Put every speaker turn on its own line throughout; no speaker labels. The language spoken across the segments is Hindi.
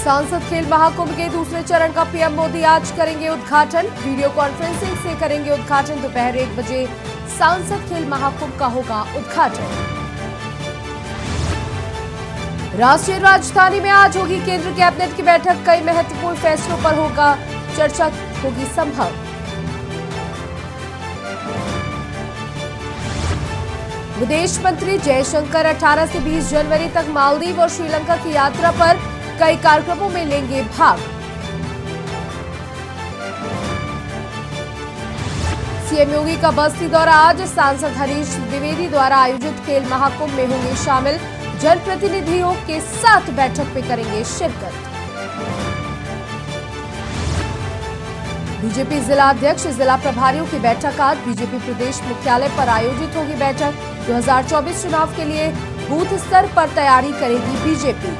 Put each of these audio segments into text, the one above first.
सांसद खेल महाकुंभ के दूसरे चरण का पीएम मोदी आज करेंगे उद्घाटन। वीडियो कॉन्फ्रेंसिंग से करेंगे उद्घाटन। दोपहर 1 बजे सांसद खेल महाकुंभ का होगा उद्घाटन। राष्ट्रीय राजधानी में आज होगी केंद्र कैबिनेट की बैठक। कई महत्वपूर्ण फैसलों पर होगा चर्चा होगी संभव। विदेश मंत्री जयशंकर 18 से 20 जनवरी तक मालदीव और श्रीलंका की यात्रा पर कई कार्यक्रमों में लेंगे भाग। सीएम योगी का बस्ती दौरा आज। सांसद हरीश द्विवेदी द्वारा आयोजित खेल महाकुंभ में होंगे शामिल। जनप्रतिनिधियों के साथ बैठक में करेंगे शिरकत। बीजेपी जिला अध्यक्ष जिला प्रभारियों की बैठक आज। बीजेपी प्रदेश मुख्यालय पर आयोजित होगी बैठक। 2024 चुनाव के लिए बूथ स्तर पर तैयारी करेगी बीजेपी।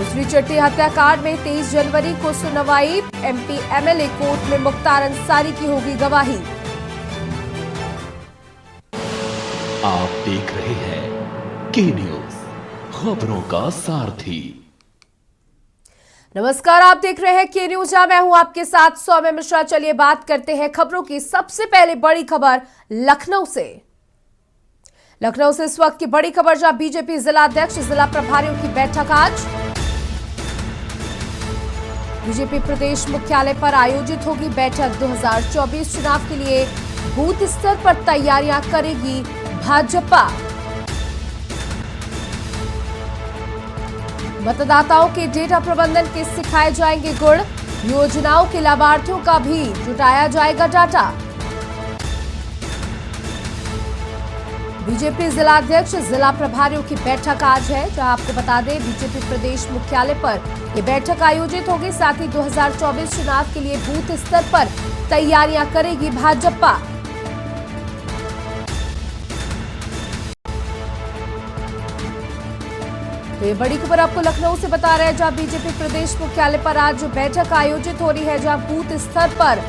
उसरी चट्टी हत्याकांड में 23 जनवरी को सुनवाई। एमपी एमएलए कोर्ट में मुख्तार अंसारी की होगी गवाही।
आप देख रहे हैं के न्यूज, खबरों का सारथी।
नमस्कार, आप देख रहे हैं के न्यूज। मैं हूं आपके साथ सौम्य मिश्रा। चलिए बात करते हैं खबरों की। सबसे पहले बड़ी खबर लखनऊ से। लखनऊ से इस वक्त की बड़ी खबर, जहां बीजेपी जिला अध्यक्ष जिला प्रभारियों की बैठक आज। बीजेपी प्रदेश मुख्यालय पर आयोजित होगी बैठक। 2024 चुनाव के लिए बूथ स्तर पर तैयारियां करेगी भाजपा। मतदाताओं के डेटा प्रबंधन के सिखाए जाएंगे गुण। योजनाओं के लाभार्थियों का भी जुटाया जाएगा डाटा। बीजेपी जिला अध्यक्ष जिला प्रभारियों की बैठक आज है, जहां आपको बता दें बीजेपी प्रदेश मुख्यालय पर यह बैठक आयोजित होगी। साथ ही 2024 चुनाव के लिए बूथ स्तर पर तैयारियां करेगी भाजपा। तो ये बड़ी खबर आपको लखनऊ से बता रहे हैं, जहां बीजेपी प्रदेश मुख्यालय पर आज बैठक आयोजित हो रही है, जहां बूथ स्तर पर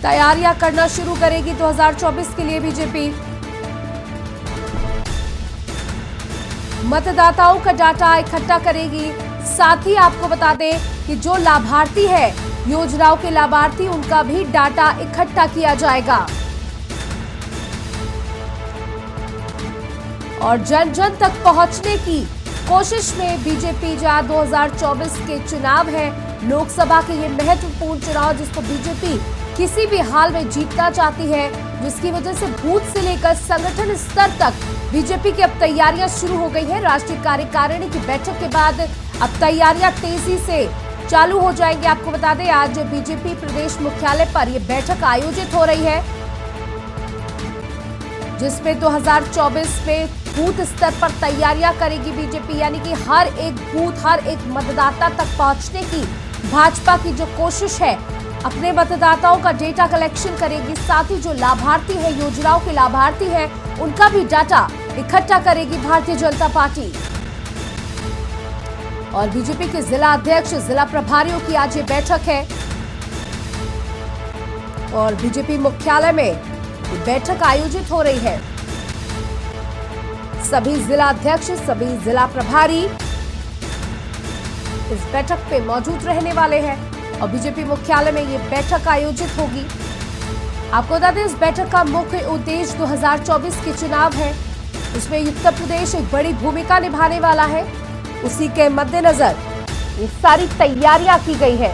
तैयारियां करना शुरू करेगी 2024 के लिए बीजेपी। मतदाताओं का डाटा इकट्ठा करेगी। साथ ही आपको बता दें कि जो लाभार्थी है, योजनाओं के लाभार्थी, उनका भी डाटा इकट्ठा किया जाएगा। और जन जन तक पहुंचने की कोशिश में बीजेपी, जहां 2024 के चुनाव है, लोकसभा के ये महत्वपूर्ण चुनाव जिसको बीजेपी किसी भी हाल में जीतना चाहती है, जिसकी वजह से बूथ से लेकर संगठन स्तर तक बीजेपी की अब तैयारियां शुरू हो गई है। राष्ट्रीय कार्यकारिणी की बैठक के बाद अब तैयारियां तेजी से चालू हो जाएंगी। आपको बता दें आज बीजेपी प्रदेश मुख्यालय पर यह बैठक आयोजित हो रही है, जिसमें 2024 में बूथ स्तर पर तैयारियां करेगी बीजेपी। यानी कि हर एक बूथ, हर एक मतदाता तक पहुंचने की भाजपा की जो कोशिश है, अपने मतदाताओं का डेटा कलेक्शन करेगी। साथ ही जो लाभार्थी है, योजनाओं के लाभार्थी है, उनका भी डाटा इकट्ठा करेगी भारतीय जनता पार्टी। और बीजेपी के जिला अध्यक्ष जिला प्रभारियों की आज ये बैठक है, और बीजेपी मुख्यालय में बैठक आयोजित हो रही है। सभी जिला अध्यक्ष, सभी जिला प्रभारी इस बैठक पे मौजूद रहने वाले हैं, और बीजेपी मुख्यालय में ये बैठक आयोजित होगी। आपको बता दें इस बैठक का मुख्य उद्देश्य 2024 के चुनाव है, इसमें उत्तर प्रदेश एक बड़ी भूमिका निभाने वाला है। उसी के मद्देनजर ये सारी तैयारियां की गई है।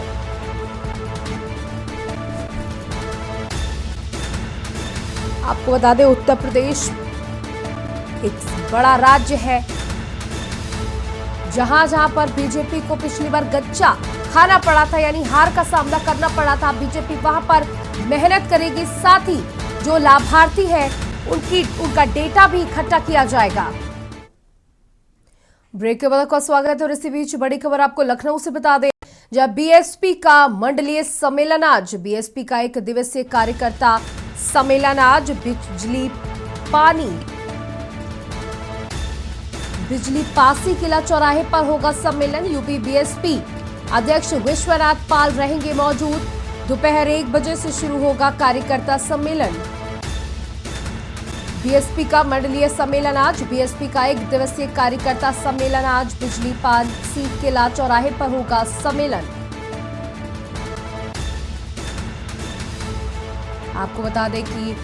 आपको बता दें उत्तर प्रदेश एक बड़ा राज्य है, जहां जहां पर बीजेपी को पिछली बार गच्चा खाना पड़ा था, यानी हार का सामना करना पड़ा था। बीजेपी वहां पर मेहनत करेगी। साथ ही जो लाभार्थी है, उनका डेटा भी इकट्ठा किया जाएगा। ब्रेक के बाद आपका स्वागत है, और इसी बीच बड़ी खबर आपको लखनऊ से बता दें, जहां बीएसपी का मंडलीय सम्मेलन आज। बीएसपी का 1 दिवसीय कार्यकर्ता सम्मेलन आज बिजली पासी किला चौराहे पर होगा सम्मेलन। यूपी बीएसपी अध्यक्ष विश्वनाथ पाल रहेंगे मौजूद। दोपहर 1 बजे से शुरू होगा कार्यकर्ता सम्मेलन। बीएसपी का मंडलीय सम्मेलन आज। बीएसपी का 1 दिवसीय कार्यकर्ता सम्मेलन आज बिजली पासी किला चौराहे पर होगा सम्मेलन। आपको बता दें कि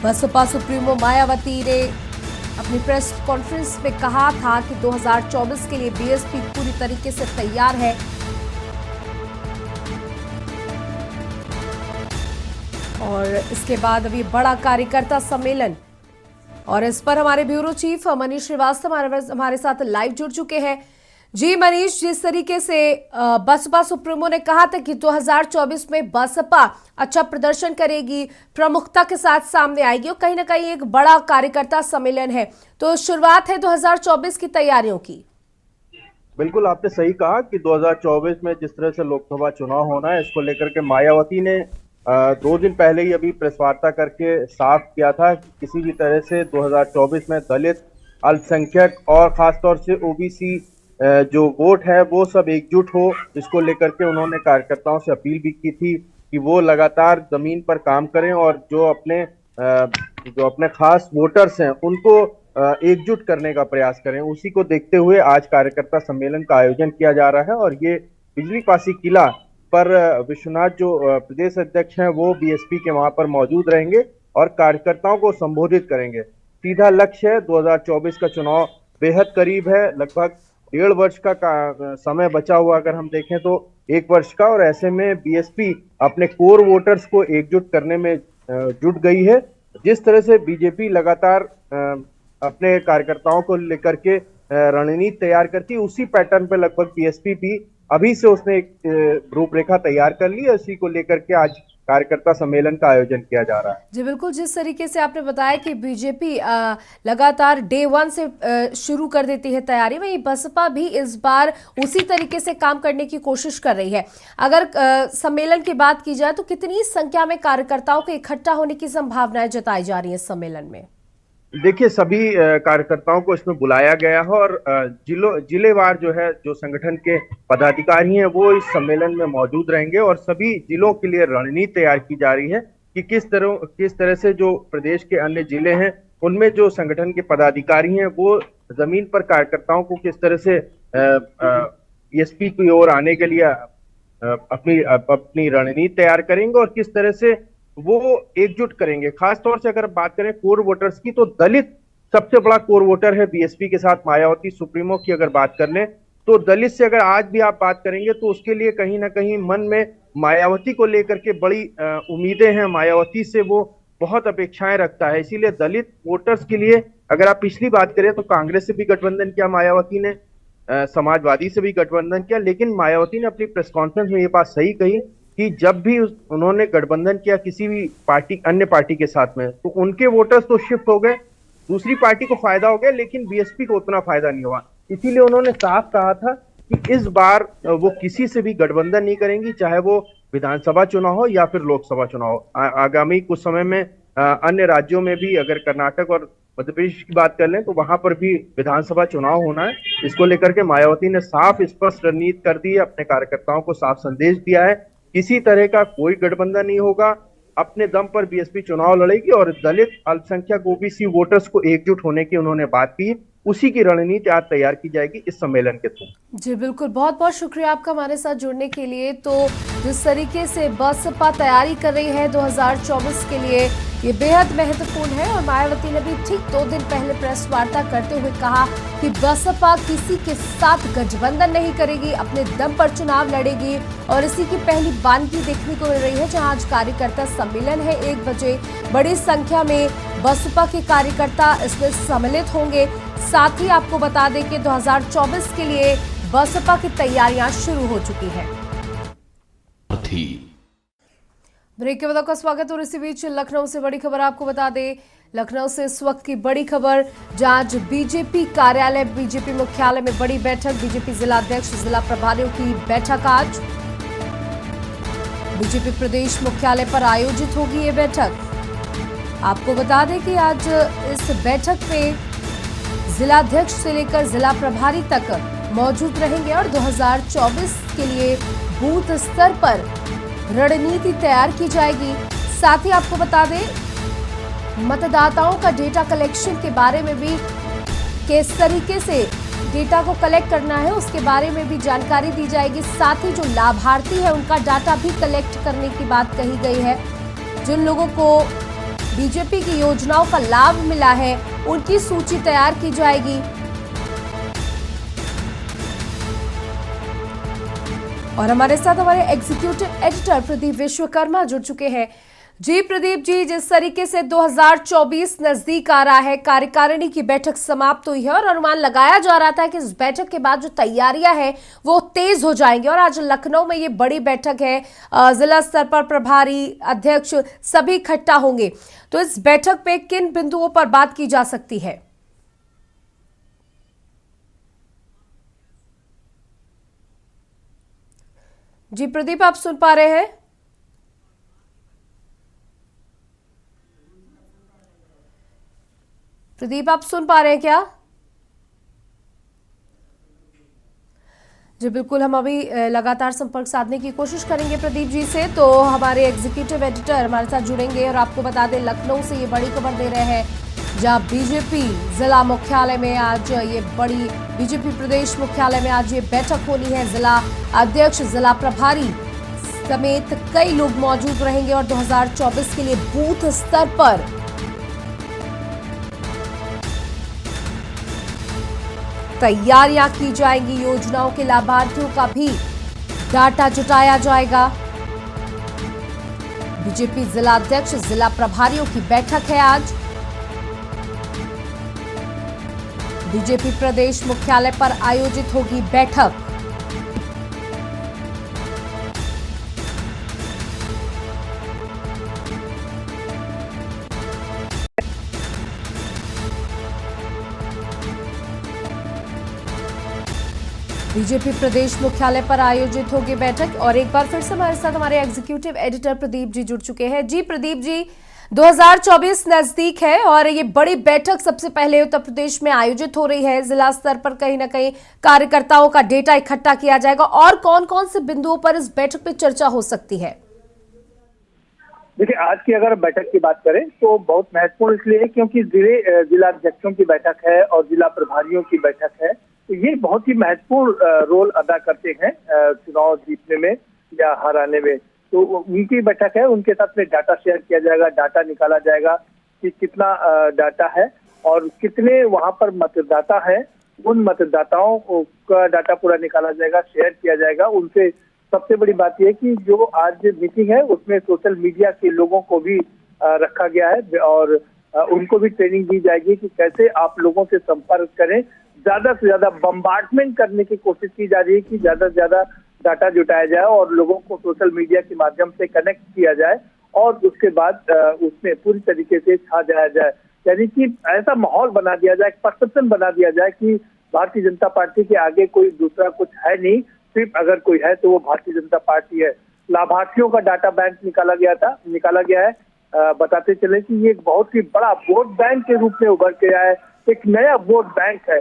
बसपा सुप्रीमो मायावती ने अपनी प्रेस कॉन्फ्रेंस में कहा था कि 2024 के लिए बीएसपी पूरी तरीके से तैयार है। और इसके बाद अभी बड़ा कार्यकर्ता सम्मेलन, और इस पर हमारे ब्यूरो चीफ मनीष श्रीवास्तव हमारे साथ लाइव जुड़ चुके हैं। जी मनीष, जिस तरीके से बसपा सुप्रीमो ने कहा था कि 2024 में बसपा अच्छा प्रदर्शन करेगी, प्रमुखता के साथ सामने आएगी और कहीं ना कहीं एक बड़ा कार्यकर्ता सम्मेलन है, तो शुरुआत है 2024 की तैयारियों की।
बिल्कुल, आपने सही कहा कि 2024 में जिस तरह से लोकसभा चुनाव होना है, इसको लेकर के मायावती ने 2 दिन पहले ही अभी प्रेस वार्ता करके साफ किया था कि किसी भी तरह से 2024 में दलित, अल्पसंख्यक और खासतौर से ओबीसी जो वोट है वो सब एकजुट हो। इसको लेकर के उन्होंने कार्यकर्ताओं से अपील भी की थी कि वो लगातार जमीन पर काम करें और जो अपने खास वोटर्स हैं उनको एकजुट करने का प्रयास करें। उसी को देखते हुए आज कार्यकर्ता सम्मेलन का आयोजन किया जा रहा है और ये बिजली पासी किला पर विश्वनाथ जो प्रदेश अध्यक्ष हैं वो बीएसपी के वहां पर मौजूद रहेंगे और कार्यकर्ताओं को संबोधित करेंगे। सीधा लक्ष्य है 2024 का चुनाव बेहद करीब है, लगभग 1.5 वर्ष का समय बचा हुआ, अगर हम देखें तो 1 वर्ष का, और ऐसे में बीएसपी अपने कोर वोटर्स को एकजुट करने में जुट गई है। जिस तरह से बीजेपी लगातार अपने कार्यकर्ताओं को लेकर के रणनीति तैयार करती है, उसी पैटर्न पे लगभग बीएसपी भी अभी से उसने एक रूपरेखा तैयार कर ली है। इसी को लेकर के आज कार्यकर्ता सम्मेलन का आयोजन किया जा रहा है।
जी बिल्कुल, जिस तरीके से आपने बताया कि बीजेपी लगातार डे 1 से शुरू कर देती है तैयारी, वहीं बसपा भी इस बार उसी तरीके से काम करने की कोशिश कर रही है। अगर सम्मेलन की बात की जाए तो कितनी संख्या में कार्यकर्ताओं के इकट्ठा होने की संभावनाएं जताई जा रही है सम्मेलन में?
देखिए, सभी कार्यकर्ताओं को इसमें बुलाया गया है और जिलेवार जो संगठन के पदाधिकारी हैं वो इस सम्मेलन में मौजूद रहेंगे और सभी जिलों के लिए रणनीति तैयार की जा रही है कि किस तरह से जो प्रदेश के अन्य जिले हैं उनमें जो संगठन के पदाधिकारी हैं वो जमीन पर कार्यकर्ताओं को किस तरह से बीएसपी की ओर आने के लिए अपनी रणनीति तैयार करेंगे और किस तरह से वो एकजुट करेंगे। खास तौर से अगर बात करें कोर वोटर्स की, तो दलित सबसे बड़ा कोर वोटर है बीएसपी के साथ। मायावती सुप्रीमो की अगर बात कर लें तो दलित से अगर आज भी आप बात करेंगे तो उसके लिए कहीं ना कहीं मन में मायावती को लेकर के बड़ी उम्मीदें हैं। मायावती से वो बहुत अपेक्षाएं रखता है, इसीलिए दलित वोटर्स के लिए अगर आप पिछली बात करें तो कांग्रेस से भी गठबंधन किया मायावती ने, समाजवादी से भी गठबंधन किया, लेकिन मायावती ने अपनी प्रेस कॉन्फ्रेंस में ये बात सही कही कि जब भी उन्होंने गठबंधन किया किसी भी अन्य पार्टी के साथ में, तो उनके वोटर्स तो शिफ्ट हो गए, दूसरी पार्टी को फायदा हो गया, लेकिन बीएसपी को उतना फायदा नहीं हुआ। इसीलिए उन्होंने साफ कहा था कि इस बार वो किसी से भी गठबंधन नहीं करेंगी, चाहे वो विधानसभा चुनाव हो या फिर लोकसभा चुनाव हो। आगामी कुछ समय में अन्य राज्यों में भी, अगर कर्नाटक और मध्य प्रदेश की बात कर लें तो वहां पर भी विधानसभा चुनाव होना है। इसको लेकर के मायावती ने साफ स्पष्ट रणनीति कर दी है, अपने कार्यकर्ताओं को साफ संदेश दिया है, किसी तरह का कोई गठबंधन नहीं होगा, अपने दम पर बीएसपी चुनाव लड़ेगी और दलित, अल्पसंख्यक, ओबीसी वोटर्स को एकजुट होने की उन्होंने बात की। उसी की रणनीति आज तैयार की जाएगी इस सम्मेलन के थ्रू।
जी बिल्कुल, बहुत बहुत शुक्रिया आपका हमारे साथ जुड़ने के लिए। तो जिस तरीके से बसपा तैयारी कर रही है 2024 के लिए, ये बेहद महत्वपूर्ण है और मायावती ने भी ठीक 2 दिन पहले प्रेस वार्ता करते हुए कहा कि बसपा किसी के साथ गठबंधन नहीं करेगी, अपने दम पर चुनाव लड़ेगी और इसी की पहली बानगी देखने को मिल रही है, जहां आज कार्यकर्ता सम्मेलन है 1 बजे। बड़ी संख्या में बसपा के कार्यकर्ता इसमें सम्मिलित होंगे। साथ ही आपको बता दें कि 2024 के लिए बसपा की तैयारियां शुरू हो चुकी है। ब्रेक के बाद आपका स्वागत और इसी बीच लखनऊ से बड़ी खबर आपको बता दें। लखनऊ से इस वक्त की बड़ी खबर, जहां आज बीजेपी कार्यालय, बीजेपी मुख्यालय में बड़ी बैठक, बीजेपी जिला अध्यक्ष, जिला प्रभारियों की बैठक आज बीजेपी प्रदेश मुख्यालय पर आयोजित होगी ये बैठक। आपको बता दें कि आज इस बैठक में जिलाध्यक्ष से लेकर जिला प्रभारी तक मौजूद रहेंगे और 2024 के लिए बूथ स्तर पर रणनीति तैयार की जाएगी। साथ ही आपको बता दें मतदाताओं का डेटा कलेक्शन के बारे में भी, किस तरीके से डेटा को कलेक्ट करना है उसके बारे में भी जानकारी दी जाएगी। साथ ही जो लाभार्थी है उनका डाटा भी कलेक्ट करने की बात कही गई है। जिन लोगों को बीजेपी की योजनाओं का लाभ मिला है उनकी सूची तैयार की जाएगी। और हमारे साथ हमारे एग्जीक्यूटिव एडिटर प्रदीप विश्वकर्मा जुड़ चुके हैं। जी प्रदीप जी, जिस तरीके से 2024 नजदीक आ रहा है, कार्यकारिणी की बैठक समाप्त हुई है और अनुमान लगाया जा रहा था कि इस बैठक के बाद जो तैयारियां हैं वो तेज हो जाएंगी और आज लखनऊ में ये बड़ी बैठक है, जिला स्तर पर प्रभारी अध्यक्ष सभी इकट्ठा होंगे, तो इस बैठक पे किन बिंदुओं पर बात की जा सकती है? जी प्रदीप, आप सुन पा रहे हैं? प्रदीप, आप सुन पा रहे हैं क्या? जी बिल्कुल, हम अभी लगातार संपर्क साधने की कोशिश करेंगे प्रदीप जी से। तो हमारे एग्जीक्यूटिव एडिटर हमारे साथ जुड़ेंगे और आपको बता दें लखनऊ से ये बड़ी खबर दे रहे हैं, जहां बीजेपी जिला मुख्यालय में आज ये बड़ी बीजेपी प्रदेश मुख्यालय में आज ये बैठक होनी है। जिला अध्यक्ष, जिला प्रभारी समेत कई लोग मौजूद रहेंगे और 2024 के लिए बूथ स्तर पर तैयारियां की जाएंगी। योजनाओं के लाभार्थियों का भी डाटा जुटाया जाएगा। बीजेपी जिला अध्यक्ष, जिला प्रभारियों की बैठक है आज। बीजेपी प्रदेश मुख्यालय पर आयोजित होगी बैठक। बीजेपी प्रदेश मुख्यालय पर आयोजित होगी बैठक और एक बार फिर से हमारे साथ हमारे एग्जीक्यूटिव एडिटर प्रदीप जी जुड़ चुके हैं। जी प्रदीप जी, 2024 नजदीक है और ये बड़ी बैठक सबसे पहले उत्तर प्रदेश में आयोजित हो रही है। जिला स्तर पर कहीं ना कहीं कार्यकर्ताओं का डेटा इकट्ठा किया जाएगा और कौन कौन से बिंदुओं पर इस बैठक में चर्चा हो सकती है?
देखिए, आज की अगर बैठक की बात करें तो बहुत महत्वपूर्ण इसलिए है क्योंकि जिला अध्यक्षों की बैठक है और जिला प्रभारियों की बैठक है, तो ये बहुत ही महत्वपूर्ण रोल अदा करते हैं चुनाव जीतने में या हराने में। तो उनकी बैठक है, उनके साथ में डाटा शेयर किया जाएगा, डाटा निकाला जाएगा कि कितना डाटा है और कितने वहां पर मतदाता है, उन मतदाताओं का डाटा पूरा निकाला जाएगा, शेयर किया जाएगा उनसे। सबसे बड़ी बात यह कि जो आज मीटिंग है उसमें सोशल मीडिया के लोगों को भी रखा गया है और उनको भी ट्रेनिंग दी जाएगी कि कैसे आप लोगों से संपर्क करें। ज्यादा से ज्यादा बम्बार्डमेंट करने की कोशिश की जा रही है कि ज्यादा से ज्यादा डाटा जुटाया जाए और लोगों को सोशल मीडिया के माध्यम से कनेक्ट किया जाए और उसके बाद उसमें पूरी तरीके से छा जाया जाए। यानी कि ऐसा माहौल बना दिया जाए, परसेप्शन बना दिया जाए कि भारतीय जनता पार्टी के आगे कोई दूसरा कुछ है नहीं, सिर्फ अगर कोई है तो वो भारतीय जनता पार्टी है। लाभार्थियों का डाटा बैंक निकाला गया है। बताते चले कि ये एक बहुत ही बड़ा वोट बैंक के रूप में उभर के आया है। एक नया वोट बैंक है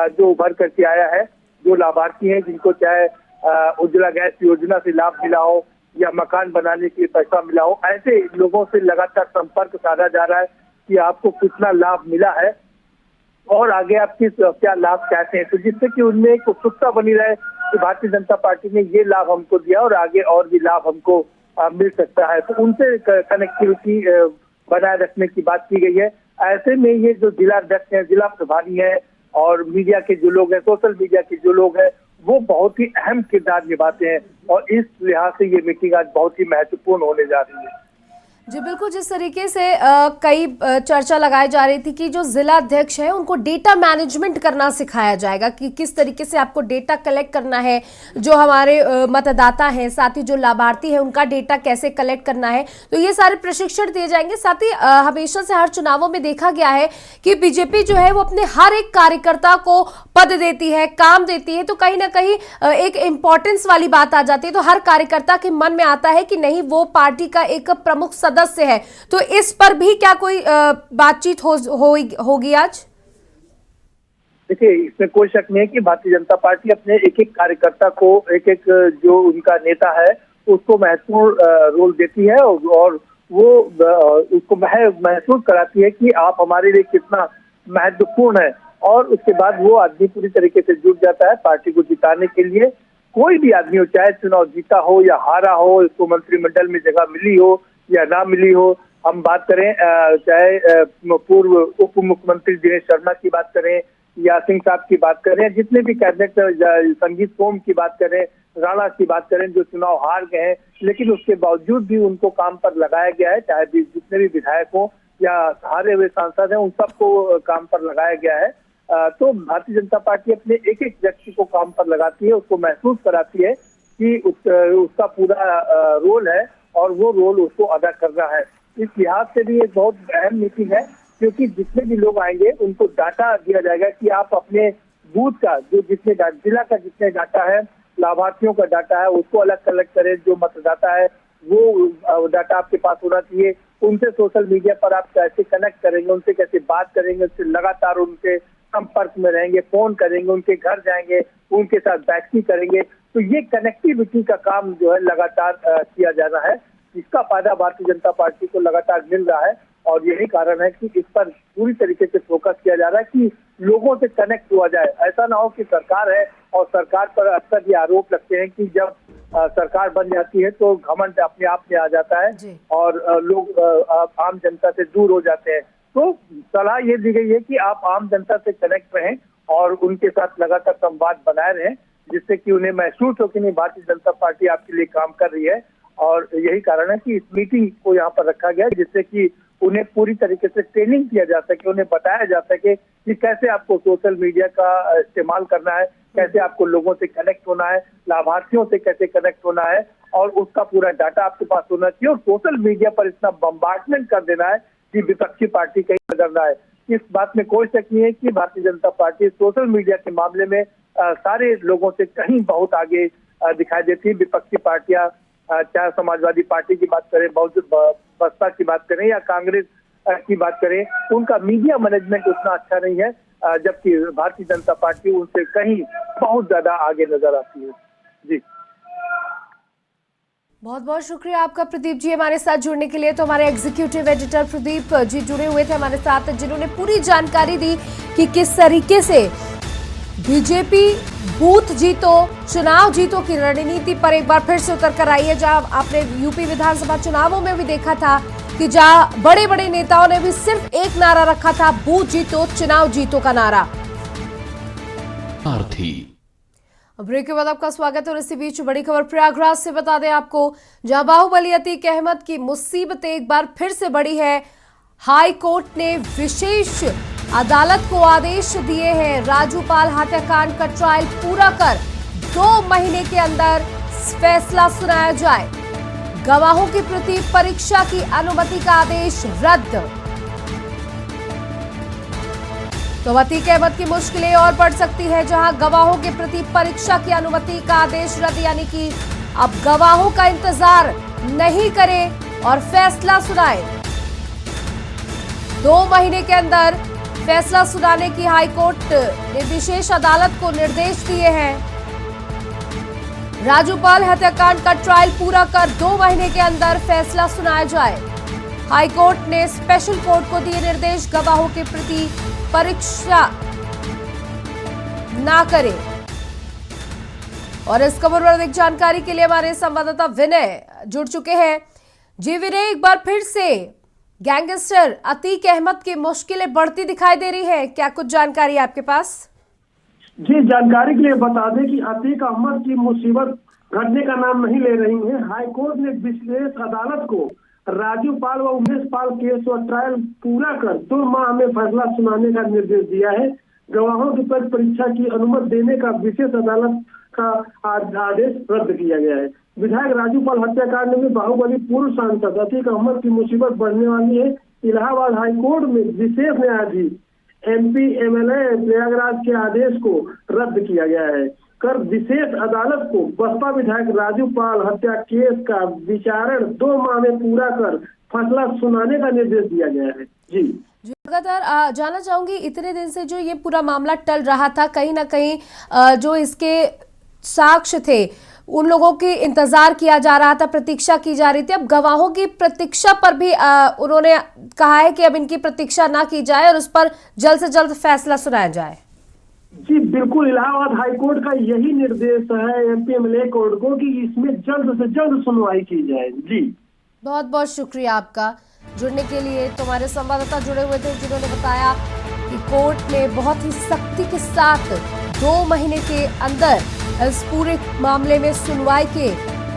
जो उभर करके आया है। जो लाभार्थी हैं जिनको चाहे उज्ज्वला गैस योजना से लाभ मिला हो या मकान बनाने के लिए पैसा मिला हो, ऐसे लोगों से लगातार संपर्क साधा जा रहा है कि आपको कितना लाभ मिला है और आगे आपकी क्या लाभ चाहते हैं, तो जिससे कि उनमें एक उत्सुकता बनी रहे कि भारतीय जनता पार्टी ने ये लाभ हमको दिया और आगे और भी लाभ हमको मिल सकता है। तो उनसे कनेक्टिविटी बनाए रखने की बात की गई है। ऐसे में ये जो जिला अध्यक्ष है, जिला प्रभारी है और मीडिया के जो लोग हैं, सोशल मीडिया के जो लोग हैं, वो बहुत ही अहम किरदार निभाते हैं और इस लिहाज से ये मीटिंग आज बहुत ही महत्वपूर्ण होने जा रही है।
जी बिल्कुल, जिस तरीके से कई चर्चा लगाई जा रही थी कि जो जिला अध्यक्ष है उनको डेटा मैनेजमेंट करना सिखाया जाएगा कि किस तरीके से आपको डेटा कलेक्ट करना है, जो हमारे मतदाता हैं, साथ ही जो लाभार्थी है उनका डेटा कैसे कलेक्ट करना है, तो ये सारे प्रशिक्षण दिए जाएंगे। साथ ही हमेशा से हर चुनावों में देखा गया है कि बीजेपी जो है वो अपने हर एक कार्यकर्ता को पद देती है, काम देती है, तो कहीं ना कहीं एक इम्पोर्टेंस वाली बात आ जाती है, तो हर कार्यकर्ता के मन में आता है कि नहीं, वो पार्टी का एक प्रमुख सदस्य है। तो इस पर भी क्या कोई बातचीत होगी आज?
देखिए, इसमें कोई शक नहीं है कि भारतीय जनता पार्टी अपने एक एक कार्यकर्ता को, एक एक जो उनका नेता है उसको महत्वपूर्ण रोल देती है और वो उसको महसूस कराती है कि आप हमारे लिए कितना महत्वपूर्ण है। और उसके बाद वो आदमी पूरी तरीके से जुट जाता है पार्टी को जिताने के लिए। कोई भी आदमी हो, चाहे चुनाव जीता हो या हारा हो, उसको मंत्रिमंडल में जगह मिली हो या ना मिली हो। हम बात करें चाहे पूर्व उप मुख्यमंत्री दिनेश शर्मा की बात करें या सिंह साहब की बात करें, जितने भी कैबिनेट, संगीत सोम की बात करें, राणा की बात करें, जो चुनाव हार गए हैं लेकिन उसके बावजूद भी उनको काम पर लगाया गया है। चाहे भी जितने भी विधायक हो या हारे हुए सांसद हैं, उन सबको काम पर लगाया गया है। तो भारतीय जनता पार्टी अपने एक एक व्यक्ति को काम पर लगाती है, उसको महसूस कराती है कि उसका पूरा रोल है और वो रोल उसको अदा करना है। इस लिहाज से भी एक बहुत अहम मीटिंग है, क्योंकि जितने भी लोग आएंगे उनको डाटा दिया जाएगा कि आप अपने बूथ का जो जितने जिला का जितने डाटा है, लाभार्थियों का डाटा है, उसको अलग अलग करें। जो मतदाता है वो डाटा आपके पास होना चाहिए। उनसे सोशल मीडिया पर आप कैसे कनेक्ट करेंगे, उनसे कैसे बात करेंगे, उससे लगातार उनके संपर्क में रहेंगे, फोन करेंगे, उनके घर जाएंगे, उनके साथ बैठकी करेंगे। तो ये कनेक्टिविटी का काम जो है लगातार किया जाना है, जिसका फायदा भारतीय जनता पार्टी को लगातार मिल रहा है। और यही कारण है कि इस पर पूरी तरीके से फोकस किया जा रहा है कि लोगों से कनेक्ट हुआ जाए। ऐसा ना हो कि सरकार है और सरकार पर अक्सर ये आरोप लगते हैं कि जब सरकार बन जाती है तो घमंड अपने आप में आ जाता है और लोग आम जनता से दूर हो जाते हैं। तो सलाह ये दी गई है कि आप आम जनता से कनेक्ट रहें और उनके साथ लगातार संवाद बनाए रहें, जिससे कि उन्हें महसूस हो कि नहीं, भारतीय जनता पार्टी आपके लिए काम कर रही है। और यही कारण है कि इस मीटिंग को यहाँ पर रखा गया है, जिससे कि उन्हें पूरी तरीके से ट्रेनिंग किया जा सके, उन्हें बताया जा सके कि कैसे आपको सोशल मीडिया का इस्तेमाल करना है, कैसे आपको लोगों से कनेक्ट होना है, लाभार्थियों से कैसे कनेक्ट होना है, और उसका पूरा डाटा आपके पास होना चाहिए। और सोशल मीडिया पर इतना बम्बार्डमेंट कर देना है कि विपक्षी पार्टी कहीं करना है। इस बात में कोई शक नहीं है कि Bharatiya Janata party social media के मामले में सारे लोगों से कहीं बहुत आगे दिखाई देती है। विपक्षी पार्टियां, चाहे समाजवादी पार्टी की बात करें, बसपा की बात करें या कांग्रेस की बात करें, उनका मीडिया मैनेजमेंट उतना अच्छा नहीं है, जबकि भारतीय जनता पार्टी उनसे कहीं बहुत ज्यादा आगे नजर आती है। जी,
बहुत बहुत शुक्रिया आपका प्रदीप जी हमारे साथ जुड़ने के लिए। तो हमारे एग्जीक्यूटिव एडिटर प्रदीप जी जुड़े हुए थे हमारे साथ, जिन्होंने पूरी जानकारी दी कि किस तरीके से बीजेपी बूथ जीतो चुनाव जीतो की रणनीति पर एक बार फिर से उतर कर आई है। जहां आपने यूपी विधानसभा चुनावों में भी देखा था कि जहां बड़े बड़े नेताओं ने भी सिर्फ एक नारा रखा था, बूथ जीतो चुनाव जीतो का नारा। ब्रेक के बाद आपका स्वागत है और इसी बीच बड़ी खबर प्रयागराज से बता दें आपको, जहां बाहुबली अतीक अहमद की मुसीबत एक बार फिर से बढ़ी है। हाई कोर्ट ने विशेष अदालत को आदेश दिए हैं, राजूपाल हत्याकांड का ट्रायल पूरा कर 2 महीने के अंदर फैसला सुनाया जाए। गवाहों की प्रति परीक्षा की अनुमति का आदेश रद्द। तो अतीक अहमद की मुश्किलें और बढ़ सकती है, जहां गवाहों के प्रति परीक्षा की अनुमति का आदेश रद्द, यानी कि अब गवाहों का इंतजार नहीं करें और फैसला सुनाए। 2 महीने के अंदर फैसला सुनाने की हाईकोर्ट ने विशेष अदालत को निर्देश दिए हैं। राजूपाल हत्याकांड का ट्रायल पूरा कर 2 महीने के अंदर फैसला सुनाया जाए। हाईकोर्ट ने स्पेशल कोर्ट को दिए निर्देश, गवाहों के प्रति परीक्षा ना करें। और इस खबर पर अधिक जानकारी के लिए हमारे संवाददाता विनय जुड़ चुके हैं। जी विनय, एक बार फिर से गैंगस्टर अतीक अहमद की मुश्किलें बढ़ती दिखाई दे रही है, क्या कुछ जानकारी है आपके पास?
जी, जानकारी के लिए बता दें कि अतीक अहमद की मुसीबत घटने का नाम नहीं ले रही है। हाईकोर्ट ने विशेष अदालत को राजूपाल व उमेश पाल केस और ट्रायल पूरा कर 2 माह में फैसला सुनाने का निर्देश दिया है। गवाहों की परीक्षा की अनुमति देने का विशेष अदालत का आदेश रद्द किया गया है। विधायक राजूपाल हत्याकांड में बाहुबली पूर्व सांसद अतीक अहमद की मुसीबत बढ़ने वाली है। इलाहाबाद हाईकोर्ट में विशेष न्यायाधीश MP MLA प्रयागराज के आदेश को रद्द किया गया है। कर विशेष अदालत को बसपा विधायक राजूपाल हत्या केस का विचारण 2 माह में पूरा कर फैसला सुनाने का निर्देश दिया गया है। जी
लगातार जानना चाहूंगी, इतने दिन से जो ये पूरा मामला टल रहा था, कहीं ना कहीं जो इसके साक्ष्य थे उन लोगों की इंतजार किया जा रहा था, प्रतीक्षा की जा रही थी। अब गवाहों की प्रतीक्षा पर भी उन्होंने कहा है कि अब इनकी प्रतीक्षा ना की जाए और उस पर जल्द से जल्द फैसला सुनाया जाए।
जी बिल्कुल, इलाहाबाद हाईकोर्ट का यही निर्देश है एमपीएमएलए कोर्ट को कि इसमें जल्द से जल्द सुनवाई की जाए। जी
बहुत बहुत शुक्रिया आपका जुड़ने के लिए। तुम्हारे संवाददाता जुड़े हुए थे जिन्होंने बताया कि कोर्ट ने बहुत ही सख्ती के साथ 2 महीने के अंदर इस पूरे मामले में सुनवाई के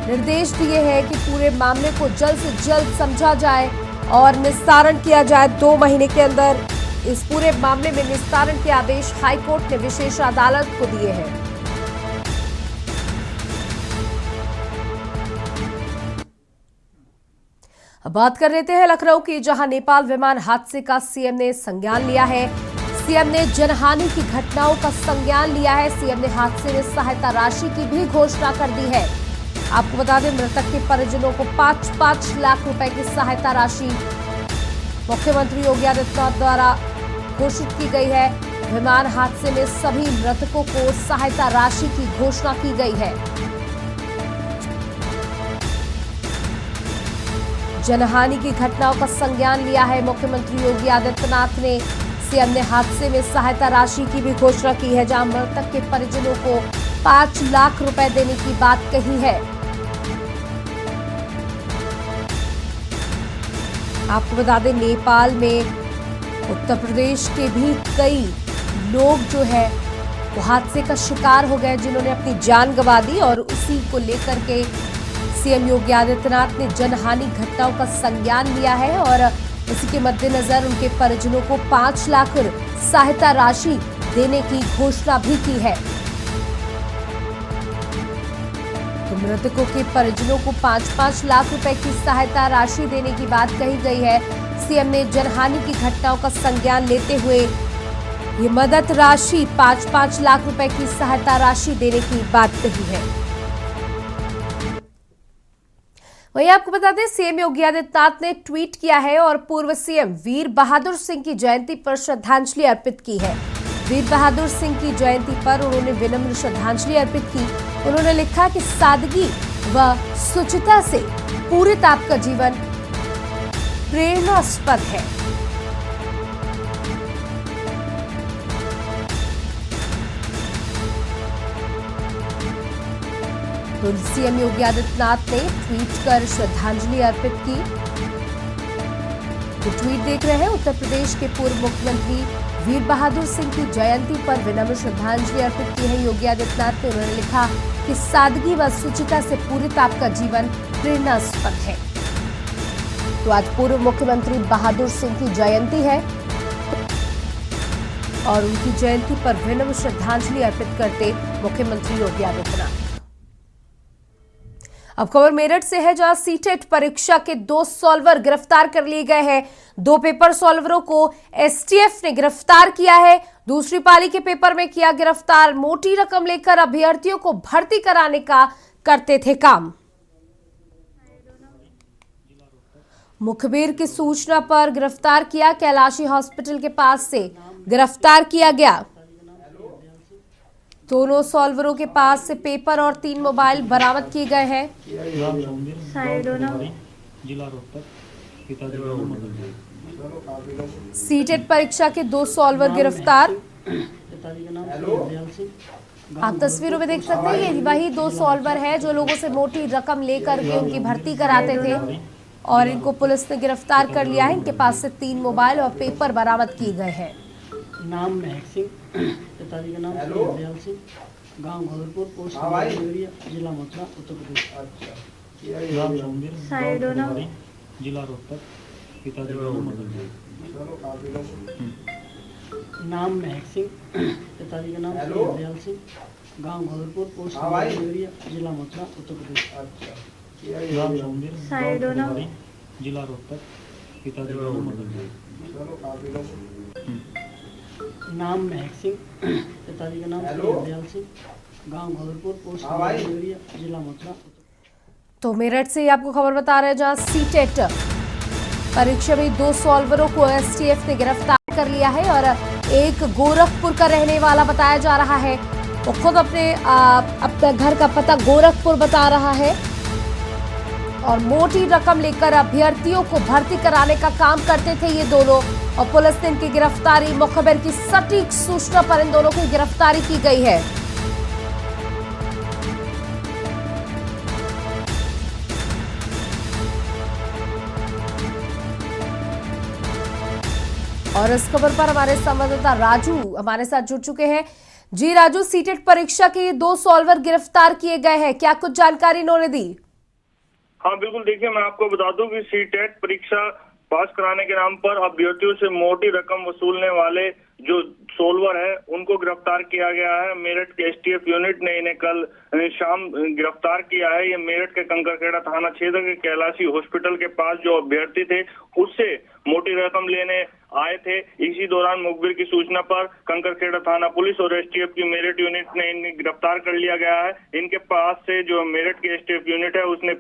निर्देश दिए हैं कि पूरे मामले को जल्द से जल्द समझा जाए और निस्तारण किया जाए। 2 महीने के अंदर इस पूरे मामले में निस्तारण के आदेश हाईकोर्ट ने विशेष अदालत को दिए हैं। अब बात कर लेते हैं लखनऊ की, जहां नेपाल विमान हादसे का सीएम ने संज्ञान लिया है। सीएम ने जनहानि की घटनाओं का संज्ञान लिया है। सीएम ने हादसे में सहायता राशि की भी घोषणा कर दी है। आपको बता दें, मृतक के परिजनों को 5-5 लाख रुपए की सहायता राशि मुख्यमंत्री योगी आदित्यनाथ द्वारा घोषित की गई है। विमान हादसे में सभी मृतकों को सहायता राशि की घोषणा की गई है। जनहानि की घटनाओं का संज्ञान लिया है मुख्यमंत्री योगी आदित्यनाथ ने। सीएम ने हादसे में सहायता राशि की भी घोषणा की है, जहां मृतक के परिजनों को 5 लाख रुपए देने की बात कही है। आपको बता दें, नेपाल में उत्तर प्रदेश के भी कई लोग जो है वो हादसे का शिकार हो गए, जिन्होंने अपनी जान गंवा दी, और उसी को लेकर के सीएम योगी आदित्यनाथ ने जनहानि घटनाओं का संज्ञान लिया है और उसी के मद्देनजर उनके परिजनों को 5 लाख सहायता राशि देने की घोषणा भी की है। तो मृतकों के परिजनों को 5-5 लाख रुपए की सहायता राशि देने की बात कही गई है। सीएम ने जनहानि की घटनाओं का संज्ञान लेते हुए ये मदद राशि 5-5 लाख रुपए की सहायता राशि देने की बात कही है। वहीं आपको बता दें, सीएम योगी आदित्यनाथ ने ट्वीट किया है और पूर्व सीएम वीर बहादुर सिंह की जयंती पर श्रद्धांजलि अर्पित की है। वीर बहादुर सिंह की जयंती पर उन्होंने विनम्र श्रद्धांजलि अर्पित की। उन्होंने लिखा कि सादगी व शुचिता से पूरित आपका जीवन प्रेरणास्पद है। तो सीएम योगी आदित्यनाथ ने ट्वीट कर श्रद्धांजलि अर्पित की। तो ट्वीट देख रहे हैं, उत्तर प्रदेश के पूर्व मुख्यमंत्री वीर बहादुर सिंह की जयंती पर विनम्र श्रद्धांजलि अर्पित की है योगी आदित्यनाथ ने। उन्होंने लिखा कि सादगी व शुचिता से पूरित आपका जीवन प्रेरणास्पद है। तो आज पूर्व मुख्यमंत्री बहादुर सिंह की जयंती है और उनकी जयंती पर विनम्र श्रद्धांजलि अर्पित करते मुख्यमंत्री योगी आदित्यनाथ। अब खबर मेरठ से है, जहां सीटेट परीक्षा के 2 सॉल्वर गिरफ्तार कर लिए गए हैं। 2 पेपर सॉल्वरों को एसटीएफ ने गिरफ्तार किया है। दूसरी पाली के पेपर में किया गिरफ्तार। मोटी रकम लेकर अभ्यर्थियों को भर्ती कराने का करते थे काम। मुखबिर की सूचना पर गिरफ्तार किया। कैलाशी हॉस्पिटल के पास से गिरफ्तार किया गया। दोनों सॉल्वरों के पास से पेपर और 3 मोबाइल बरामद किए गए हैं। सीटेट परीक्षा के 2 सॉल्वर गिरफ्तार। आप तस्वीरों में देख सकते हैं, ये वही 2 सॉल्वर है जो लोगों से मोटी रकम लेकर के उनकी भर्ती कराते थे और इनको पुलिस ने गिरफ्तार कर लिया है। इनके पास से 3 मोबाइल और पेपर बरामद किए गए हैं।
नाम महक सिंह, पिताजी का नाम दयाल सिंह, गांव घोरपुर, पोस्ट देवरिया, जिला मथुरा, उत्तर प्रदेश। नाम सोमवीर, जिला रोहतक, पिताजी का नाम महक सिंह, पिताजी का नाम दयाल सिंह, गांव घोरपुर, पोस्ट देवरिया, जिला मथुरा, उत्तर प्रदेश। नाम सोमवीर, जिला रोहतक, पिताजी का नाम महक सिंह, पिताजी का नाम दयाल सिंह, गांव घोरपुर, पोस्ट देवरिया, जिला मथुरा।
तो मेरठ से आपको खबर बता रहे हैं, जहां सीटेट परीक्षा में 2 सॉल्वरों को एसटीएफ ने गिरफ्तार कर लिया है और एक गोरखपुर का रहने वाला बताया जा रहा है। वो खुद अपने घर का पता गोरखपुर बता रहा है और मोटी रकम लेकर अभ्यर्थियों को भर्ती कराने का काम करते थे ये दोनों। और पुलिस ने इनकी गिरफ्तारी, मुखबिर की सटीक सूचना पर इन दोनों की गिरफ्तारी की गई है। और इस खबर पर हमारे संवाददाता राजू हमारे साथ जुड़ चुके हैं। जी राजू, सीटेट परीक्षा के ये 2 सॉल्वर गिरफ्तार किए गए हैं, क्या कुछ जानकारी इन्होंने दी?
हाँ बिल्कुल, देखिए मैं आपको बता दूं कि सीटेट परीक्षा पास कराने के नाम पर अभ्यर्थियों से मोटी रकम वसूलने वाले जो सोल्वर है उनको गिरफ्तार किया गया है। मेरठ के एसटीएफ यूनिट ने इन्हें कल शाम गिरफ्तार किया है। ये मेरठ के कंकरखेड़ा थाना क्षेत्र के कैलाशी हॉस्पिटल के पास जो अभ्यर्थी थे उससे मोटी रकम लेने आए थे। इसी दौरान मुखबिर की सूचना पर कंकरखेड़ा थाना पुलिस और एसटीएफ की मेरठ यूनिट ने इन्हें गिरफ्तार कर लिया गया है। इनके पास से जो मेरठ की एसटीएफ यूनिट है उसने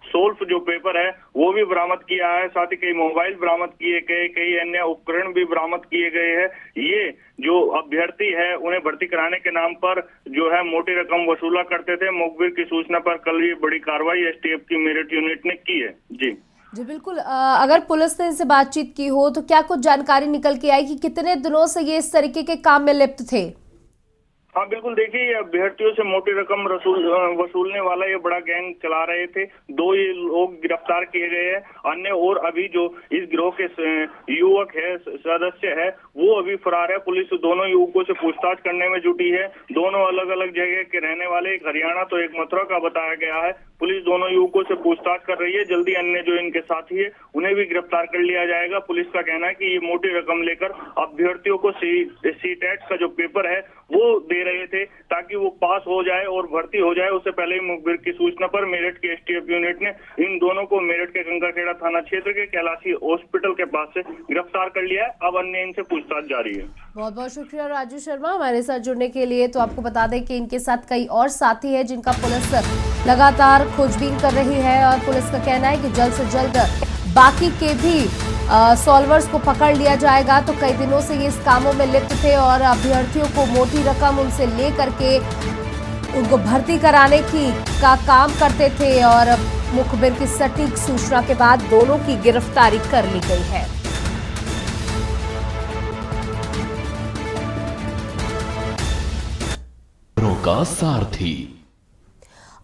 सोल्फ जो पेपर है वो भी बरामद किया है। साथ ही कई मोबाइल बरामद किए गए, कई अन्य उपकरण भी बरामद किए गए हैं। ये जो अभ्यर्थी है उन्हें भर्ती कराने के नाम पर जो है मोटी रकम वसूला करते थे। मुखबिर की सूचना पर कल ये बड़ी कार्रवाई एसटीएफ की मेरठ यूनिट ने की है। जी
बिल्कुल। अगर पुलिस ने इनसे बातचीत की हो तो क्या कुछ जानकारी निकल के आई कि कितने दिनों से ये इस तरीके के काम में लिप्त थे?
हाँ बिल्कुल, देखिए अभ्यर्थियों से मोटी रकम वसूलने वाला ये बड़ा गैंग चला रहे थे। 2 ये लोग गिरफ्तार किए गए हैं। अन्य और अभी जो इस गिरोह के युवक है, सदस्य है, वो अभी फरार है। पुलिस दोनों युवकों से पूछताछ करने में जुटी है। दोनों अलग अलग जगह के रहने वाले, एक हरियाणा तो एक मथुरा का बताया गया है। पुलिस दोनों युवकों से पूछताछ कर रही है। जल्दी अन्य जो इनके साथी है उन्हें भी गिरफ्तार कर लिया जाएगा। पुलिस का कहना है कि ये मोटी रकम लेकर अभ्यर्थियों को सीटेट का जो पेपर है वो दे रहे थे ताकि वो पास हो जाए और भर्ती हो जाए। उससे पहले मुखबिर की सूचना पर मेरठ की एसटीएफ यूनिट ने इन दोनों को मेरठ के कंकरखेड़ा थाना क्षेत्र के कैलाशी हॉस्पिटल के पास से गिरफ्तार कर लिया है। अब अन्य इनसे पूछताछ जारी है।
बहुत बहुत शुक्रिया राजू शर्मा हमारे साथ जुड़ने के लिए। तो आपको बता दें कि इनके साथ कई और साथी है जिनका पुलिस लगातार खोजबीन कर रही है और पुलिस का कहना है कि जल्द से जल्द बाकी के भी सॉल्वर्स को पकड़ लिया जाएगा। तो कई दिनों से ये इस कामों में लिप्त थे और अभ्यर्थियों को मोटी रकम उनसे ले करके उनको भर्ती कराने का काम करते थे और मुखबिर की सटीक सूचना के बाद दोनों की गिरफ्तारी कर ली गई है।
का सारथी।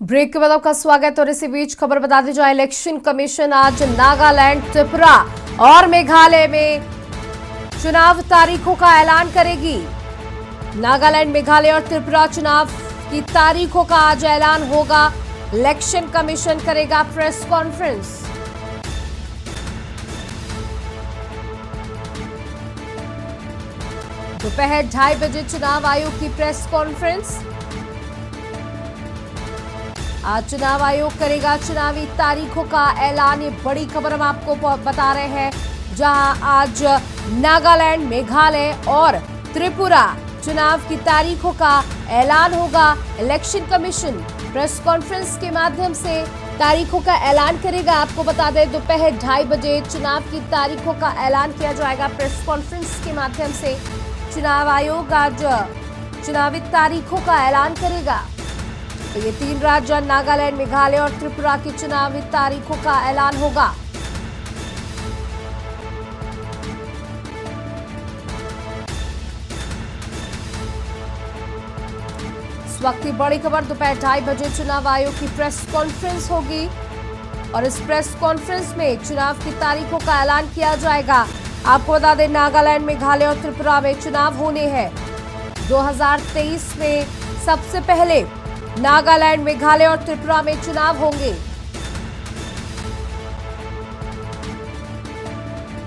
ब्रेक के बाद आपका स्वागत। और इसी बीच खबर बता दी जाए, इलेक्शन कमीशन आज नागालैंड, त्रिपुरा और मेघालय में चुनाव तारीखों का ऐलान करेगी। नागालैंड, मेघालय और त्रिपुरा चुनाव की तारीखों का आज ऐलान होगा। इलेक्शन कमीशन करेगा प्रेस कॉन्फ्रेंस। दोपहर 2:30 बजे चुनाव आयोग की प्रेस कॉन्फ्रेंस। आज चुनाव आयोग करेगा चुनावी तारीखों का ऐलान। ये बड़ी खबर हम आपको बता रहे हैं, जहां आज नागालैंड, मेघालय और त्रिपुरा चुनाव की तारीखों का ऐलान होगा। इलेक्शन कमीशन प्रेस कॉन्फ्रेंस के माध्यम से तारीखों का ऐलान करेगा। आपको बता दें, दोपहर 2:30 बजे चुनाव की तारीखों का ऐलान किया जाएगा प्रेस कॉन्फ्रेंस के माध्यम से। चुनाव आयोग आज चुनावी तारीखों का ऐलान करेगा। तो ये 3 राज्य नागालैंड, मेघालय और त्रिपुरा की चुनावी तारीखों का ऐलान होगा। इस वक्त की बड़ी खबर, दोपहर 2:30 बजे चुनाव आयोग की प्रेस कॉन्फ्रेंस होगी और इस प्रेस कॉन्फ्रेंस में चुनाव की तारीखों का ऐलान किया जाएगा। आपको बता दें, नागालैंड, मेघालय और त्रिपुरा में चुनाव होने हैं। 2023 में सबसे पहले नागालैंड, मेघालय और त्रिपुरा में चुनाव होंगे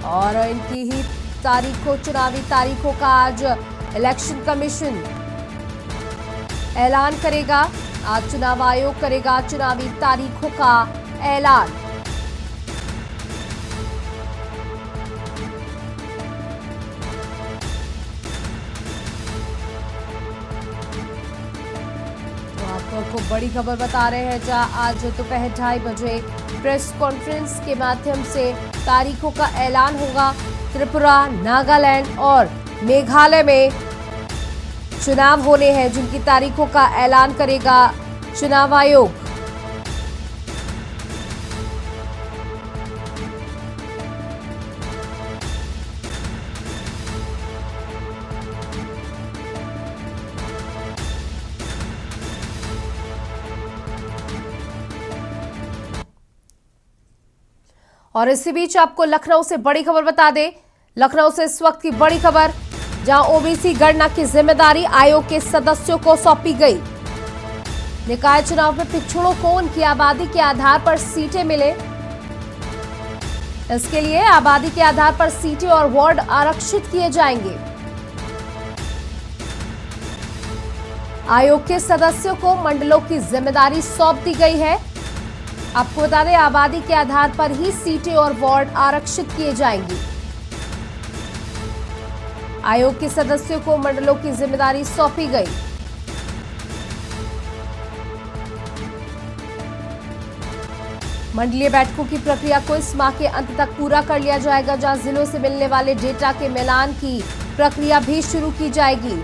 और इनकी ही तारीखों, चुनावी तारीखों का आज इलेक्शन कमीशन ऐलान करेगा। आज चुनाव आयोग करेगा चुनावी तारीखों का ऐलान। को बड़ी खबर बता रहे हैं, जहां आज दोपहर 2:30 बजे प्रेस कॉन्फ्रेंस के माध्यम से तारीखों का ऐलान होगा। त्रिपुरा, नागालैंड और मेघालय में चुनाव होने हैं, जिनकी तारीखों का ऐलान करेगा चुनाव आयोग। और इसी बीच आपको लखनऊ से बड़ी खबर बता दें। लखनऊ से इस वक्त की बड़ी खबर, जहां ओबीसी गणना की जिम्मेदारी आयोग के सदस्यों को सौंपी गई। निकाय चुनाव में पिछड़ों को उनकी आबादी के आधार पर सीटें मिले, इसके लिए आबादी के आधार पर सीटें और वार्ड आरक्षित किए जाएंगे। आयोग के सदस्यों को मंडलों की जिम्मेदारी सौंप दी गई है। आपको बता दें, आबादी के आधार पर ही सीटें और वार्ड आरक्षित किए जाएंगी। आयोग के सदस्यों को मंडलों की जिम्मेदारी सौंपी गई। मंडलीय बैठकों की प्रक्रिया को इस माह के अंत तक पूरा कर लिया जाएगा, जहां जिलों से मिलने वाले डेटा के मिलान की प्रक्रिया भी शुरू की जाएगी।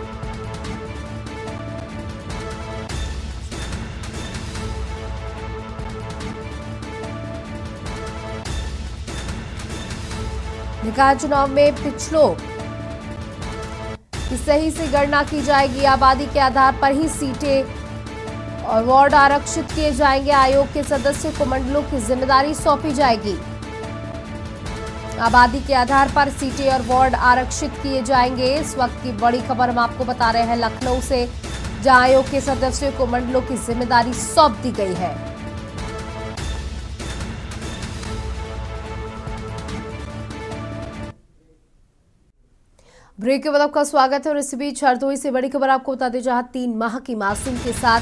निकाय चुनाव में पिछड़ों की सही से गणना की जाएगी। आबादी के आधार पर ही सीटें और वार्ड आरक्षित किए जाएंगे। आयोग के सदस्यों को मंडलों की जिम्मेदारी सौंपी जाएगी। आबादी के आधार पर सीटें और वार्ड आरक्षित किए जाएंगे। इस वक्त की बड़ी खबर हम आपको बता रहे हैं लखनऊ से, जहां आयोग के सदस्यों को मंडलों की जिम्मेदारी सौंप दी गई है। ब्रेक के बाद आपका स्वागत है। और इसी बीच हरदोई से बड़ी खबर आपको बता दें, जहां 3 माह की मासूम के साथ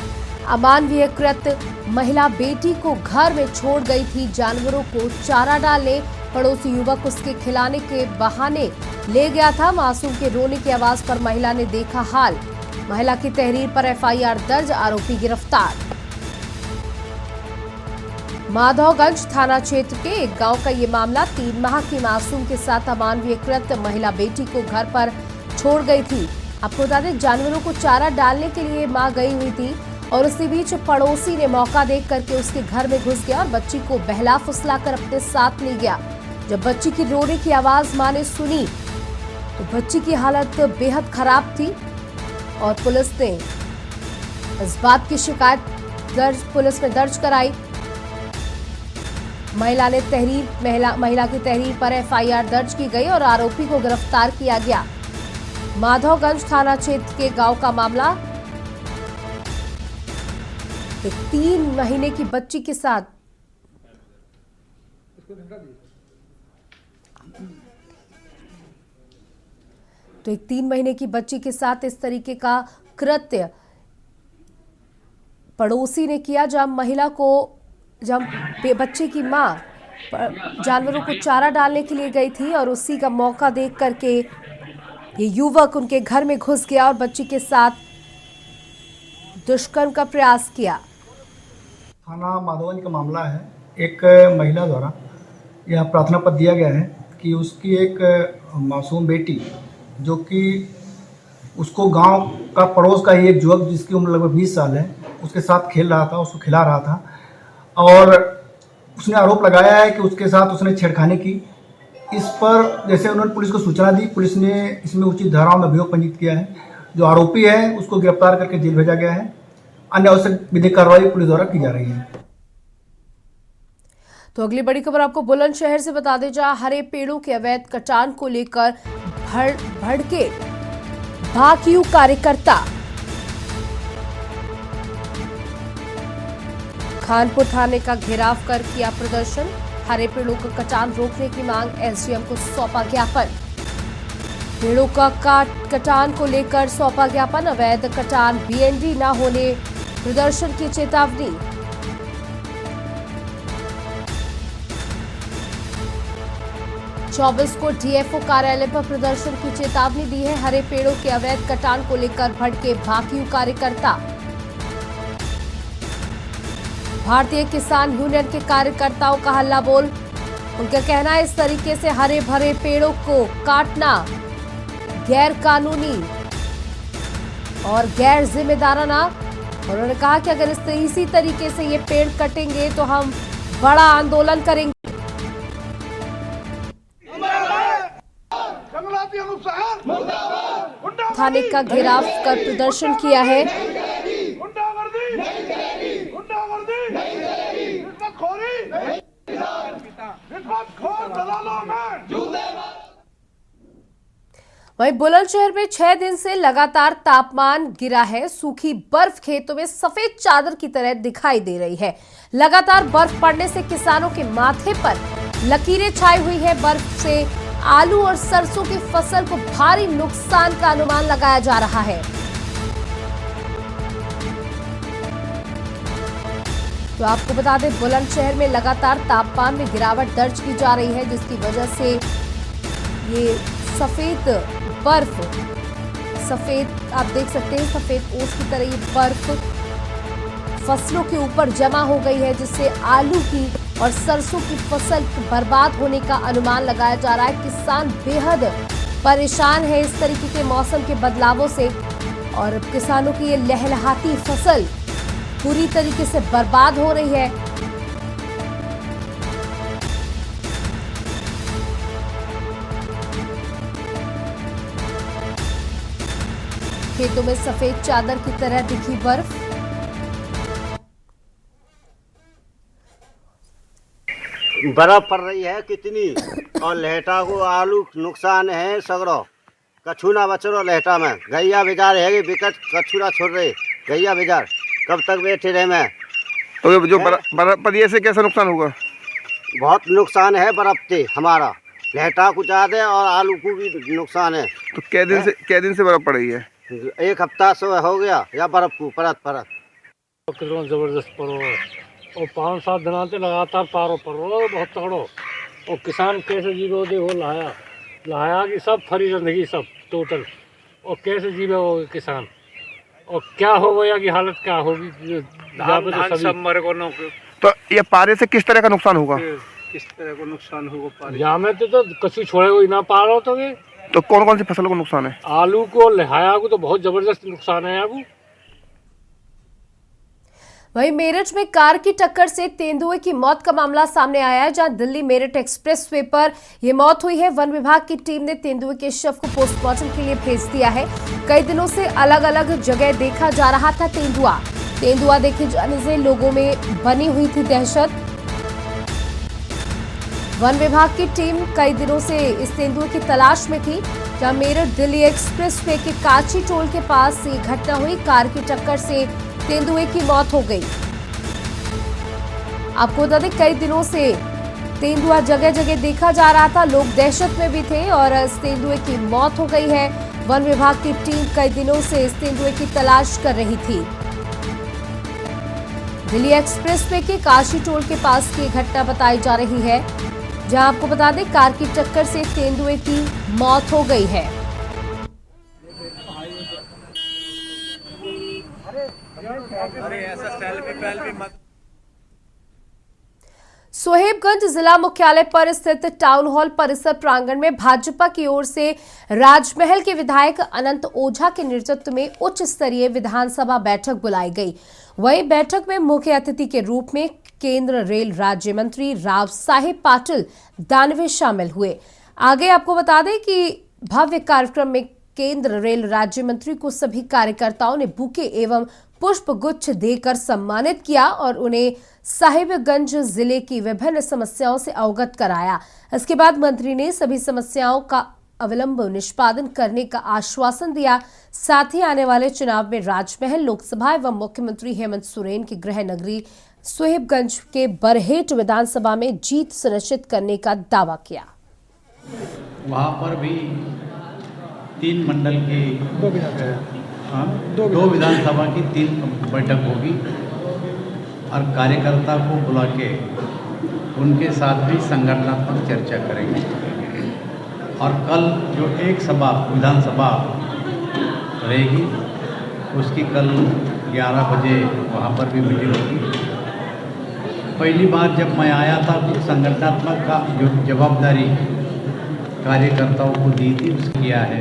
अमानवीयकृत महिला बेटी को घर में छोड़ गई थी। जानवरों को चारा डालने पड़ोसी युवक उसके खिलाने के बहाने ले गया था। मासूम के रोने की आवाज पर महिला ने देखा हाल। महिला की तहरीर पर एफआईआर दर्ज, आरोपी गिरफ्तार। माधवगंज थाना क्षेत्र के एक गांव का ये मामला। 3 माह की मासूम के साथ अमानवीयकृत महिला बेटी को घर पर छोड़ गई थी। आपको बता दें, जानवरों को चारा डालने के लिए मां गई हुई थी और उसी बीच पड़ोसी ने मौका देख करके उसके घर में घुस गया और बच्ची को बहला फुसला कर अपने साथ ले गया। जब बच्ची की रोने की आवाज मां ने सुनी तो बच्ची की हालत बेहद खराब थी और पुलिस ने इस बात की शिकायत पुलिस में दर्ज कराई। महिला की तहरीर पर एफआईआर दर्ज की गई और आरोपी को गिरफ्तार किया गया। माधवगंज थाना क्षेत्र के गांव का मामला। एक 3 महीने की बच्ची के साथ इस तरीके का कृत्य पड़ोसी ने किया, जब बच्चे की मां जानवरों को चारा डालने के लिए गई थी और उसी का मौका देख करके ये युवक उनके घर में घुस गया और बच्ची के साथ दुष्कर्म का प्रयास किया।
थाना माधवगंज का मामला है। एक महिला द्वारा यह प्रार्थना पत्र दिया गया है कि उसकी एक मासूम बेटी, जो कि उसको गांव का पड़ोस का ही एक युवक जिसकी उम्र लगभग 20 साल है, उसके साथ खेल रहा था, उसको खिला रहा था और उसने आरोप लगाया है कि उसके साथ उसने छेड़खानी की। इस पर जैसे उन्होंने पुलिस को सूचना दी, पुलिस ने इसमें उचित धाराओं में अभियोग पंजीकृत किया है। जो आरोपी है उसको गिरफ्तार करके जेल भेजा गया है। अन्य आवश्यक विधिक कार्रवाई पुलिस द्वारा की जा रही है।
तो अगली बड़ी खबर आपको बुलंदशहर से बता दें, जहां हरे पेड़ों के अवैध कटान को लेकर भड़के भाकियू कार्यकर्ता। खानपुर थाने का घेराव कर किया प्रदर्शन। हरे पेड़ों का कटान रोकने की मांग, एसडीएम को सौंपा ज्ञापन। पेड़ों का कटान को लेकर सौंपा ज्ञापन। अवैध कटान बीएनडी न होने प्रदर्शन की चेतावनी। चौबीस को डीएफओ कार्यालय पर प्रदर्शन की चेतावनी दी है। हरे पेड़ों के अवैध कटान को लेकर भड़के भाकियू कार्यकर्ता। भारतीय किसान यूनियन के कार्यकर्ताओं का हल्ला बोल। उनका कहना है, इस तरीके से हरे भरे पेड़ों को काटना गैर कानूनी। और गैर जिम्मेदाराना। उन्होंने कहा कि अगर इसी तरीके से ये पेड़ कटेंगे तो हम बड़ा आंदोलन करेंगे। थाने का घेराव कर प्रदर्शन किया है। वहीं बुलंदशहर में 6 दिन से लगातार तापमान गिरा है। सूखी बर्फ खेतों में सफेद चादर की तरह दिखाई दे रही है। लगातार बर्फ पड़ने से किसानों के माथे पर लकीरें छाई हुई है। बर्फ से आलू और सरसों की फसल को भारी नुकसान का अनुमान लगाया जा रहा है। तो आपको बता दें, बुलंदशहर में लगातार तापमान में गिरावट दर्ज की जा रही है, जिसकी वजह से ये सफेद बर्फ, सफेद आप देख सकते हैं, सफेद ओस की तरह ये बर्फ फसलों के ऊपर जमा हो गई है, जिससे आलू की और सरसों की फसल बर्बाद होने का अनुमान लगाया जा रहा है। किसान बेहद परेशान है इस तरीके के मौसम के बदलावों से, और किसानों की ये लहलहाती फसल पूरी तरीके से बर्बाद हो रही है। खेतों में सफेद चादर की तरह दिखी बर्फ।
बर्फ पड़ रही है कितनी, और लहटा को आलू नुकसान है सगड़ो। कछुना बचरो लहटा में गैया बेजार है, बिकट कछुरा छोड़ रहे गैया बेजार, कब तक बैठे रहे मैं।
तो जो बर्फ पड़ी से कैसा नुकसान होगा?
बहुत नुकसान है बर्फ से हमारा, लहटा को ज्यादा और आलू को भी नुकसान है।
तो कै दिन से बर्फ पड़ रही है?
1 हफ्ता से हो गया या बर्फ को परत
कितना जबरदस्त पड़ो, और 5-7 दिन से लगातार पारो पड़ो बहुत तगड़ो। और किसान कैसे जीवो देखो, लाया कि सब फरी जिंदगी सब टोटल, और कैसे जीवे वो किसान, और क्या हो गया कि हालत क्या होगी, तो सब मरे को।
तो ये पारे से किस तरह का नुकसान होगा?
किस तरह को नुकसान होगा? यहाँ में तो कछु छोड़े हुई ना पा रहा तो
कौन कौन सी फसलों को नुकसान है?
आलू को, लहाया को तो बहुत जबरदस्त नुकसान है आपको।
वहीं मेरठ में कार की टक्कर से तेंदुए की मौत का मामला सामने आया है, जहां दिल्ली मेरठ एक्सप्रेसवे पर यह मौत हुई है। वन विभाग की टीम ने तेंदुए के शव को पोस्टमार्टम के लिए भेज दिया है। कई दिनों से अलग अलग जगह देखा जा रहा था तेंदुआ देखे जाने से लोगों में बनी हुई थी दहशत। वन विभाग की टीम कई दिनों से इस तेंदुए की तलाश में थी, जहां मेरठ दिल्ली एक्सप्रेसवे के काची टोल के पास ये घटना हुई। कार की टक्कर से तेंदुए की मौत हो गई। आपको बता दें, कई दिनों से तेंदुआ जगह जगह देखा जा रहा था, लोग दहशत में भी थे, और इस तेंदुए की मौत हो गई है। वन विभाग की टीम कई दिनों से इस तेंदुए की तलाश कर रही थी। दिल्ली एक्सप्रेसवे के काशी टोल के पास की घटना बताई जा रही है, जहां आपको बता दें कार की टक्कर से तेंदुए की मौत हो गई है। सोहेबगंज जिला मुख्यालय पर स्थित टाउन हॉल परिसर प्रांगण में भाजपा की ओर से राजमहल के विधायक अनंत ओझा के नेतृत्व में उच्च स्तरीय विधानसभा बैठक बुलाई गई। वहीं बैठक में मुख्य अतिथि के रूप में केंद्र रेल राज्य मंत्री राव साहेब पाटिल दानवे शामिल हुए। आगे आपको बता दें कि भव्य कार्यक्रम में केंद्र रेल राज्य मंत्री को सभी कार्यकर्ताओं ने बुके एवं पुष्प गुच्छ देकर सम्मानित किया और उन्हें साहिबगंज जिले की विभिन्न समस्याओं से अवगत कराया। इसके बाद मंत्री ने सभी समस्याओं का अविलंब निष्पादन करने का आश्वासन दिया। साथ ही आने वाले चुनाव में राजमहल लोकसभा एवं मुख्यमंत्री हेमंत सोरेन की गृह नगरी सोहेबगंज के बरहेट विधानसभा में जीत सुनिश्चित करने का दावा किया।
वहाँ पर भी 3 मंडल की दो विधानसभा की 3 बैठक होगी और कार्यकर्ता को बुला के उनके साथ भी संगठनात्मक चर्चा करेंगे। और कल जो एक सभा विधानसभा रहेगी उसकी कल 11 बजे वहाँ पर भी मीटिंग होगी। पहली बार जब मैं आया था तो संगठनात्मक का जो जवाबदारी कार्यकर्ताओं को दी थी उसने किया है।